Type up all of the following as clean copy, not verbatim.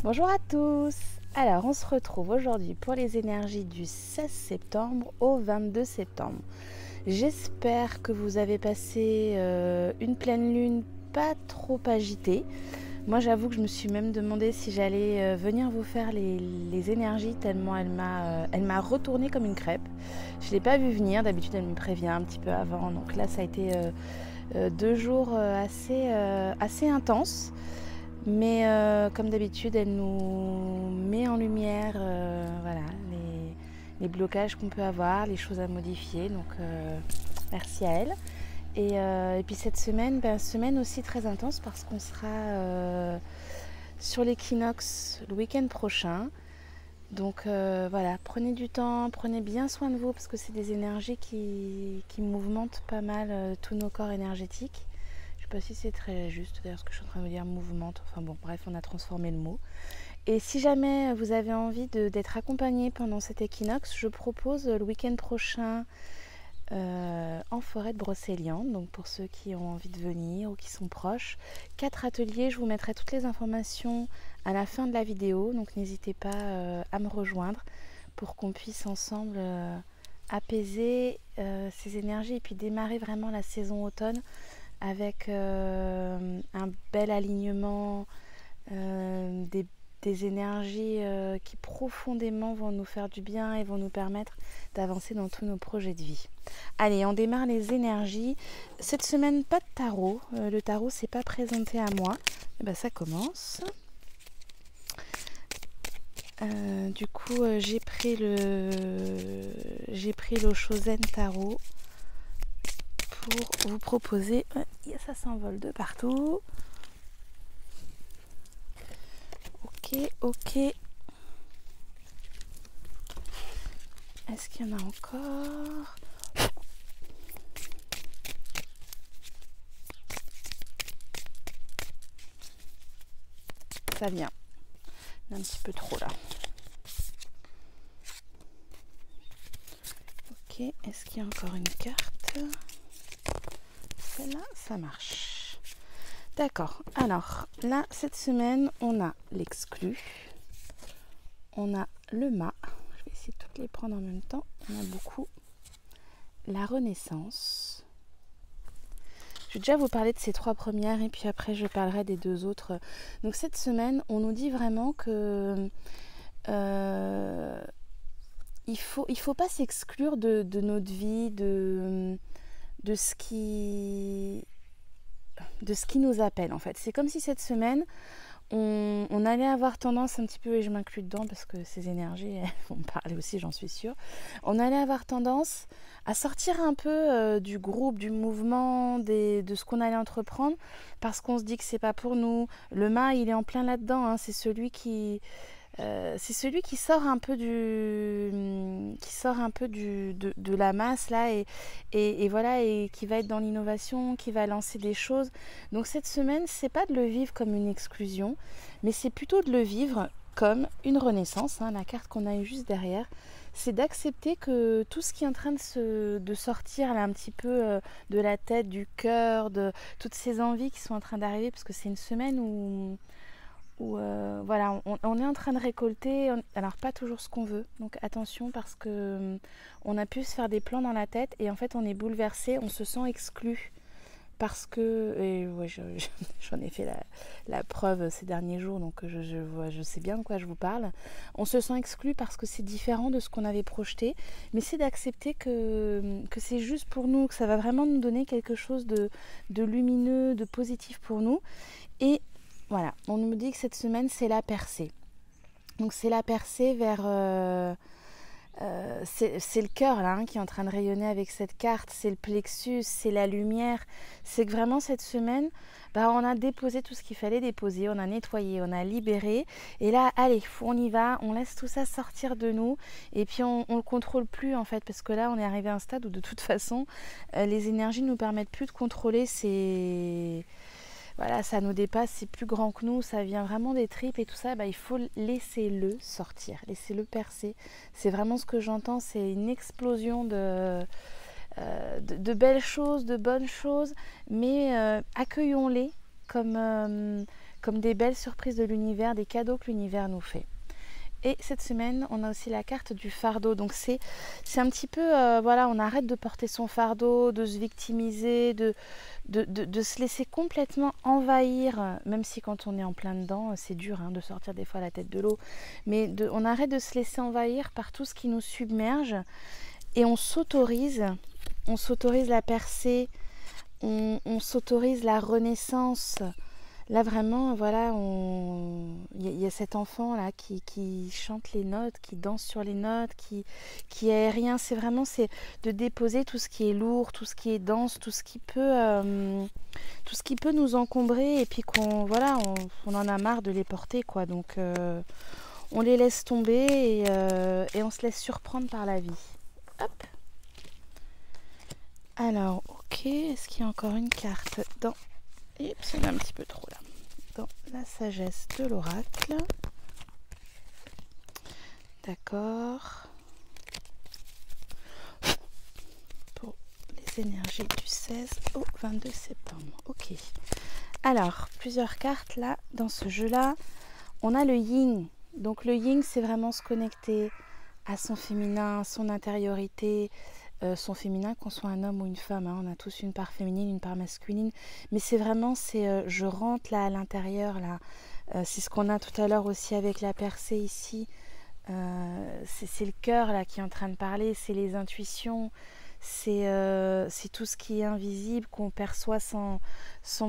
Bonjour à tous. Alors, on se retrouve aujourd'hui pour les énergies du 16 septembre au 22 septembre. J'espère que vous avez passé une pleine lune pas trop agitée. Moi, j'avoue que je me suis même demandé si j'allais venir vous faire les énergies tellement elle m'a retourné comme une crêpe. Je ne l'ai pas vu venir. D'habitude, elle me prévient un petit peu avant. Donc là, ça a été 2 jours assez intenses. Mais comme d'habitude, elle nous met en lumière voilà, les blocages qu'on peut avoir, les choses à modifier. Donc merci à elle. Et puis cette semaine, semaine aussi très intense parce qu'on sera sur l'équinoxe le week-end prochain. Donc voilà, prenez du temps, prenez bien soin de vous parce que c'est des énergies qui mouvementent pas mal tous nos corps énergétiques. Je ne sais pas si c'est très juste d'ailleurs ce que je suis en train de dire, mouvemente. Enfin bon, bref, on a transformé le mot. Et si jamais vous avez envie d'être accompagné pendant cet équinoxe, je propose le week-end prochain en forêt de Brocéliande. Donc pour ceux qui ont envie de venir ou qui sont proches, 4 ateliers. Je vous mettrai toutes les informations à la fin de la vidéo. Donc n'hésitez pas à me rejoindre pour qu'on puisse ensemble apaiser ces énergies et puis démarrer vraiment la saison automne avec un bel alignement, des énergies qui profondément vont nous faire du bien et vont nous permettre d'avancer dans tous nos projets de vie. Allez, on démarre les énergies. Cette semaine, pas de tarot. Le tarot s'est pas présenté à moi. Et ben, ça commence. Du coup, j'ai pris le Chosen Tarot pour vous proposer. Ça s'envole de partout. Ok. Est-ce qu'il y en a encore? Ça vient. Il y en a un petit peu trop là. Ok, est-ce qu'il y a encore une carte? Celle-là, ça marche. D'accord. Alors, là, cette semaine, on a l'exclu. On a le mât. Je vais essayer de toutes les prendre en même temps. On a beaucoup. La renaissance. Je vais déjà vous parler de ces 3 premières et puis après, je parlerai des 2 autres. Donc, cette semaine, on nous dit vraiment que il faut pas s'exclure de notre vie, de ce qui nous appelle en fait. C'est comme si cette semaine, on allait avoir tendance un petit peu, et je m'inclus dedans parce que ces énergies, elles vont me parler aussi, j'en suis sûre. On allait avoir tendance à sortir un peu du groupe, du mouvement, de ce qu'on allait entreprendre, parce qu'on se dit que c'est pas pour nous. Le mât, il est en plein là-dedans, hein. C'est celui qui sort un peu de la masse là et voilà, et qui va être dans l'innovation, qui va lancer des choses. Donc cette semaine, c'est pas de le vivre comme une exclusion, mais c'est plutôt de le vivre comme une renaissance, hein, la carte qu'on a juste derrière. C'est d'accepter que tout ce qui est en train de sortir là, un petit peu de la tête, du cœur, de toutes ces envies qui sont en train d'arriver, parce que c'est une semaine où voilà, on est en train de récolter, alors pas toujours ce qu'on veut, donc attention parce que on a pu se faire des plans dans la tête et en fait on est bouleversé, on se sent exclu parce que, et ouais, j'en ai fait la preuve ces derniers jours, donc je sais bien de quoi je vous parle. On se sent exclu parce que c'est différent de ce qu'on avait projeté, mais c'est d'accepter que c'est juste pour nous, que ça va vraiment nous donner quelque chose de lumineux, de positif pour nous. Et voilà, on nous dit que cette semaine, c'est la percée. Donc c'est la percée vers... c'est le cœur là, hein, qui est en train de rayonner avec cette carte, c'est le plexus, c'est la lumière. C'est que vraiment cette semaine, on a déposé tout ce qu'il fallait déposer, on a nettoyé, on a libéré. Et là, allez, on y va, on laisse tout ça sortir de nous. Et puis on ne le contrôle plus en fait, parce que là, on est arrivé à un stade où de toute façon, les énergies ne nous permettent plus de contrôler ces... Voilà, ça nous dépasse, c'est plus grand que nous, ça vient vraiment des tripes et tout ça, il faut laisser-le sortir, laisser-le percer. C'est vraiment ce que j'entends, c'est une explosion de belles choses, de bonnes choses, mais accueillons-les comme comme des belles surprises de l'univers, des cadeaux que l'univers nous fait. Et cette semaine, on a aussi la carte du fardeau. Donc c'est un petit peu, voilà, on arrête de porter son fardeau, de se victimiser, de se laisser complètement envahir, même si quand on est en plein dedans, c'est dur hein, de sortir des fois la tête de l'eau. Mais on arrête de se laisser envahir par tout ce qui nous submerge et on s'autorise la percée, on s'autorise la renaissance. Là vraiment, voilà, il y a cet enfant là qui chante les notes, qui danse sur les notes, qui est aérien. C'est vraiment de déposer tout ce qui est lourd, tout ce qui est dense, tout ce qui peut nous encombrer et puis voilà, on en a marre de les porter quoi. Donc on les laisse tomber et on se laisse surprendre par la vie. Hop. Alors, ok, est-ce qu'il y a encore une carte dans... Et c'est un petit peu trop là. Dans la sagesse de l'oracle. D'accord. Pour les énergies du 16 au 22 septembre. Ok. Alors, plusieurs cartes là, dans ce jeu-là. On a le yin. Donc le yin, c'est vraiment se connecter à son féminin, son intériorité, son féminin, qu'on soit un homme ou une femme, hein, on a tous une part féminine, une part masculine, mais c'est vraiment, je rentre là à l'intérieur, là, c'est ce qu'on a tout à l'heure aussi avec la percée ici, c'est le cœur là qui est en train de parler, c'est les intuitions, c'est tout ce qui est invisible, qu'on perçoit sans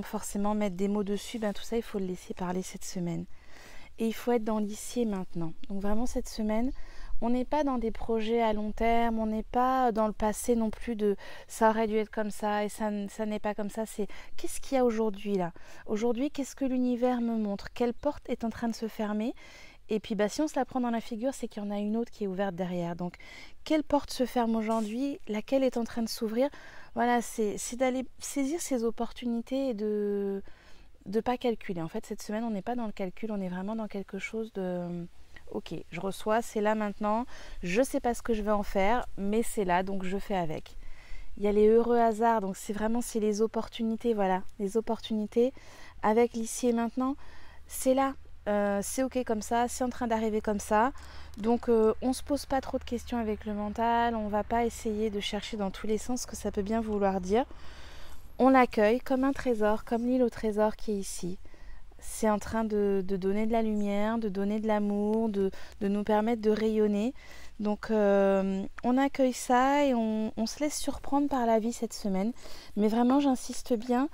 forcément mettre des mots dessus, ben, tout ça il faut le laisser parler cette semaine. Et il faut être dans l'ici maintenant, donc vraiment cette semaine, on n'est pas dans des projets à long terme, on n'est pas dans le passé non plus de ça aurait dû être comme ça et ça n'est pas comme ça. C'est qu'est-ce qu'il y a aujourd'hui là? Aujourd'hui, qu'est-ce que l'univers me montre? Quelle porte est en train de se fermer? Et puis si on se la prend dans la figure, c'est qu'il y en a une autre qui est ouverte derrière. Donc quelle porte se ferme aujourd'hui? Laquelle est en train de s'ouvrir? Voilà, c'est d'aller saisir ces opportunités et de ne pas calculer. En fait, cette semaine, on n'est pas dans le calcul, on est vraiment dans quelque chose de... Ok, je reçois, c'est là maintenant, je ne sais pas ce que je vais en faire, mais c'est là, donc je fais avec. Il y a les heureux hasards, donc c'est les opportunités, voilà, les opportunités avec l'ici et maintenant, c'est là, c'est ok comme ça, c'est en train d'arriver comme ça, donc on ne se pose pas trop de questions avec le mental, on ne va pas essayer de chercher dans tous les sens ce que ça peut bien vouloir dire, on l'accueille comme un trésor, comme l'île au trésor qui est ici. C'est en train de donner de la lumière, de donner de l'amour, de nous permettre de rayonner. Donc on accueille ça et on se laisse surprendre par la vie cette semaine. Mais vraiment, j'insiste bien,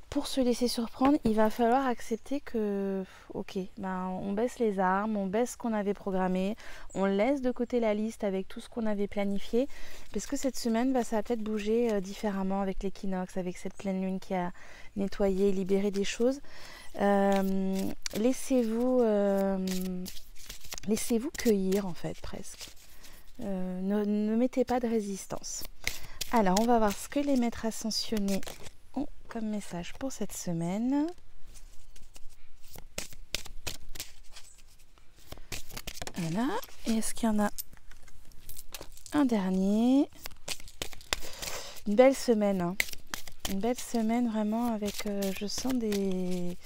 pour se laisser surprendre, il va falloir accepter que, ok, ben, on baisse les armes, on baisse ce qu'on avait programmé, on laisse de côté la liste avec tout ce qu'on avait planifié, parce que cette semaine, ben, ça va peut-être bouger différemment avec l'équinoxe, avec cette pleine lune qui a nettoyé, libéré des choses. Laissez-vous cueillir en fait presque. Ne mettez pas de résistance. Alors on va voir ce que les maîtres ascensionnés ont comme message pour cette semaine. Voilà. Et est-ce qu'il y en a un dernier? Une belle semaine, hein. Une belle semaine vraiment avec, je sens des...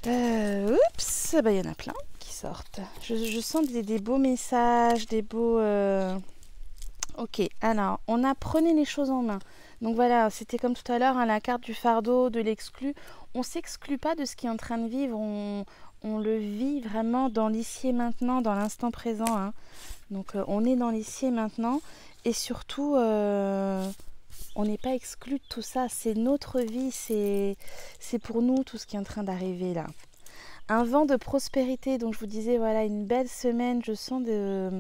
oups, bah, y en a plein qui sortent. Je sens des beaux messages, des beaux... Ok, alors, on apprenait les choses en main. Donc voilà, c'était comme tout à l'heure, hein, la carte du fardeau, de l'exclu. On ne s'exclut pas de ce qui est en train de vivre, on le vit vraiment dans l'ici et maintenant, dans l'instant présent. Hein. Donc on est dans l'ici et maintenant. Et surtout... on n'est pas exclu de tout ça, c'est notre vie, c'est pour nous tout ce qui est en train d'arriver là. Un vent de prospérité, donc je vous disais, voilà, une belle semaine, je sens de...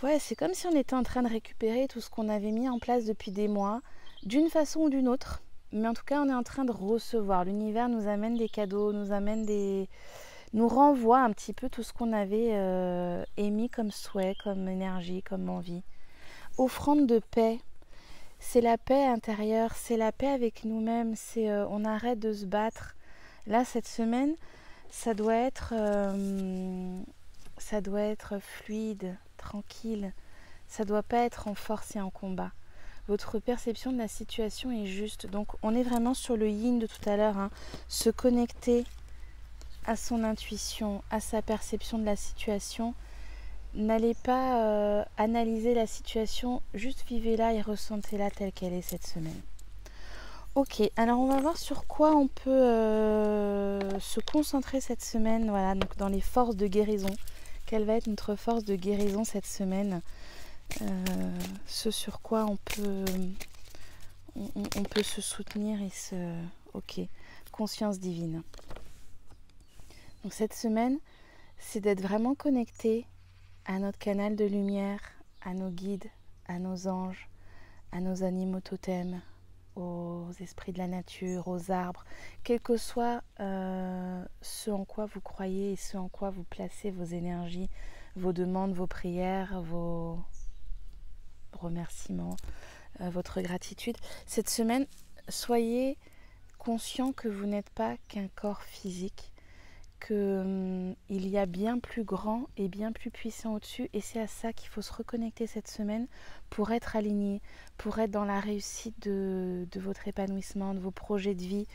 Ouais, c'est comme si on était en train de récupérer tout ce qu'on avait mis en place depuis des mois, d'une façon ou d'une autre. Mais en tout cas, on est en train de recevoir. L'univers nous amène des cadeaux, nous renvoie un petit peu tout ce qu'on avait émis comme souhait, comme énergie, comme envie. Offrande de paix. C'est la paix intérieure, c'est la paix avec nous-mêmes, on arrête de se battre. Là, cette semaine, ça doit être fluide, tranquille. Ça doit pas être en force et en combat. Vous votre perception de la situation est juste. Donc on est vraiment sur le yin de tout à l'heure, hein. Se connecter à son intuition, à sa perception de la situation. N'allez pas analyser la situation, juste vivez-la et ressentez-la telle qu'elle est cette semaine. Ok, alors on va voir sur quoi on peut se concentrer cette semaine, voilà, donc dans les forces de guérison. Quelle va être notre force de guérison cette semaine, ce sur quoi on peut se soutenir et se... Ok, conscience divine. Donc cette semaine, c'est d'être vraiment connecté à notre canal de lumière, à nos guides, à nos anges, à nos animaux totems, aux esprits de la nature, aux arbres, quel que soit ce en quoi vous croyez et ce en quoi vous placez vos énergies, vos demandes, vos prières, vos remerciements, votre gratitude. Cette semaine, soyez conscient que vous n'êtes pas qu'un corps physique, qu'il y a bien plus grand et bien plus puissant au-dessus, et c'est à ça qu'il faut se reconnecter cette semaine pour être aligné, pour être dans la réussite de votre épanouissement, de vos projets de vie.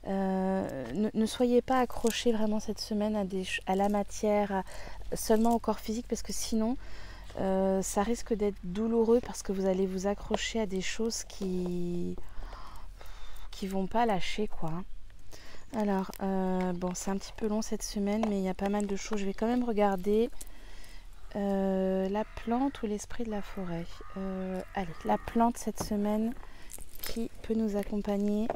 Ne soyez pas accrochés vraiment cette semaine à la matière, seulement au corps physique, parce que sinon ça risque d'être douloureux, parce que vous allez vous accrocher à des choses qui vont pas lâcher, quoi. Alors, bon, c'est un petit peu long cette semaine, mais il y a pas mal de choses. Je vais quand même regarder la plante ou l'esprit de la forêt. Allez, la plante cette semaine qui peut nous accompagner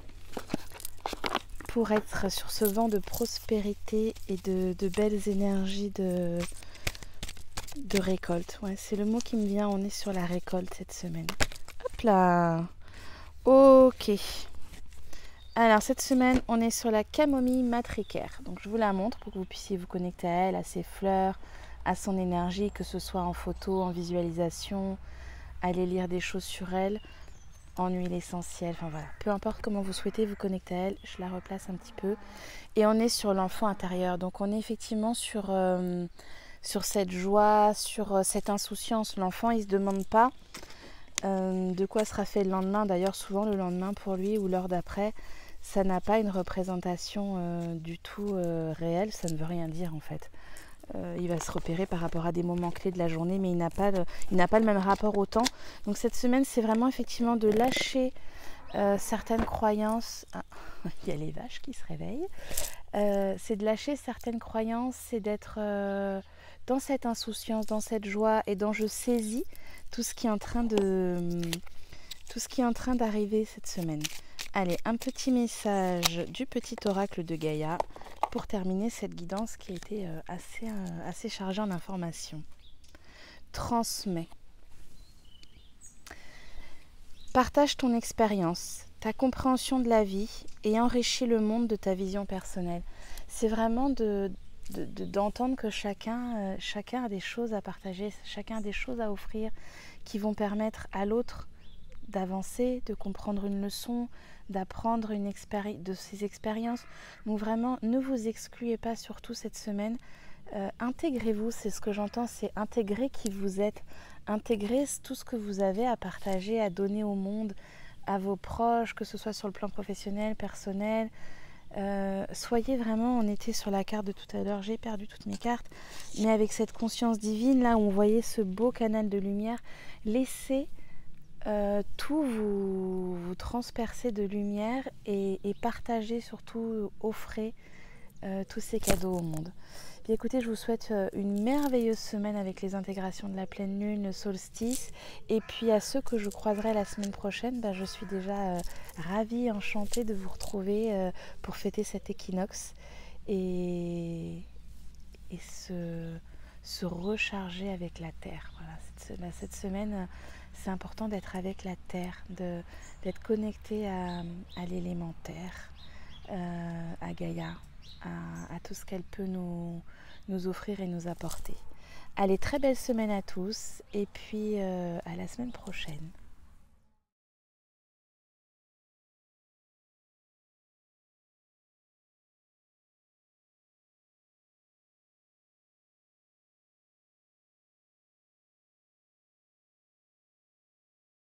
pour être sur ce vent de prospérité et de belles énergies de récolte. Ouais, c'est le mot qui me vient, on est sur la récolte cette semaine. Hop là. Ok. Alors cette semaine, on est sur la camomille matricaire. Donc je vous la montre pour que vous puissiez vous connecter à elle, à ses fleurs, à son énergie, que ce soit en photo, en visualisation, aller lire des choses sur elle, en huile essentielle, enfin voilà. Peu importe comment vous souhaitez vous connecter à elle, je la replace un petit peu. Et on est sur l'enfant intérieur. Donc on est effectivement sur cette joie, sur cette insouciance. L'enfant, il ne se demande pas de quoi sera fait le lendemain. D'ailleurs, souvent le lendemain pour lui ou l'heure d'après, ça n'a pas une représentation du tout réelle, ça ne veut rien dire en fait. Il va se repérer par rapport à des moments clés de la journée, mais il n'a pas le même rapport au temps. Donc cette semaine, c'est vraiment effectivement de lâcher certaines croyances. Ah, il y a les vaches qui se réveillent. C'est de lâcher certaines croyances, c'est d'être dans cette insouciance, dans cette joie, et dans je saisis tout ce qui est en train d'arriver cette semaine. Allez, un petit message du petit oracle de Gaïa pour terminer cette guidance qui a été assez chargée en informations. Transmets. Partage ton expérience, ta compréhension de la vie et enrichis le monde de ta vision personnelle. C'est vraiment d'entendre que chacun a des choses à partager, chacun a des choses à offrir qui vont permettre à l'autre d'avancer, de comprendre une leçon, d'apprendre de ses expériences. Donc vraiment, ne vous excluez pas, surtout cette semaine. Intégrez-vous, c'est ce que j'entends, c'est intégrer qui vous êtes, intégrer tout ce que vous avez à partager, à donner au monde, à vos proches, que ce soit sur le plan professionnel, personnel. Soyez vraiment, on était sur la carte de tout à l'heure, j'ai perdu toutes mes cartes, mais avec cette conscience divine, là où on voyait ce beau canal de lumière, laissez tout vous transpercer de lumière et partagez, surtout offrez tous ces cadeaux au monde. Puis écoutez, je vous souhaite une merveilleuse semaine avec les intégrations de la pleine lune, le solstice, et puis à ceux que je croiserai la semaine prochaine, je suis déjà ravie, enchantée de vous retrouver pour fêter cet équinoxe et se recharger avec la terre. Voilà, cette semaine, c'est important d'être avec la terre, d'être connecté à l'élémentaire, à Gaïa, à tout ce qu'elle peut nous offrir et nous apporter. Allez, très belle semaine à tous et puis à la semaine prochaine.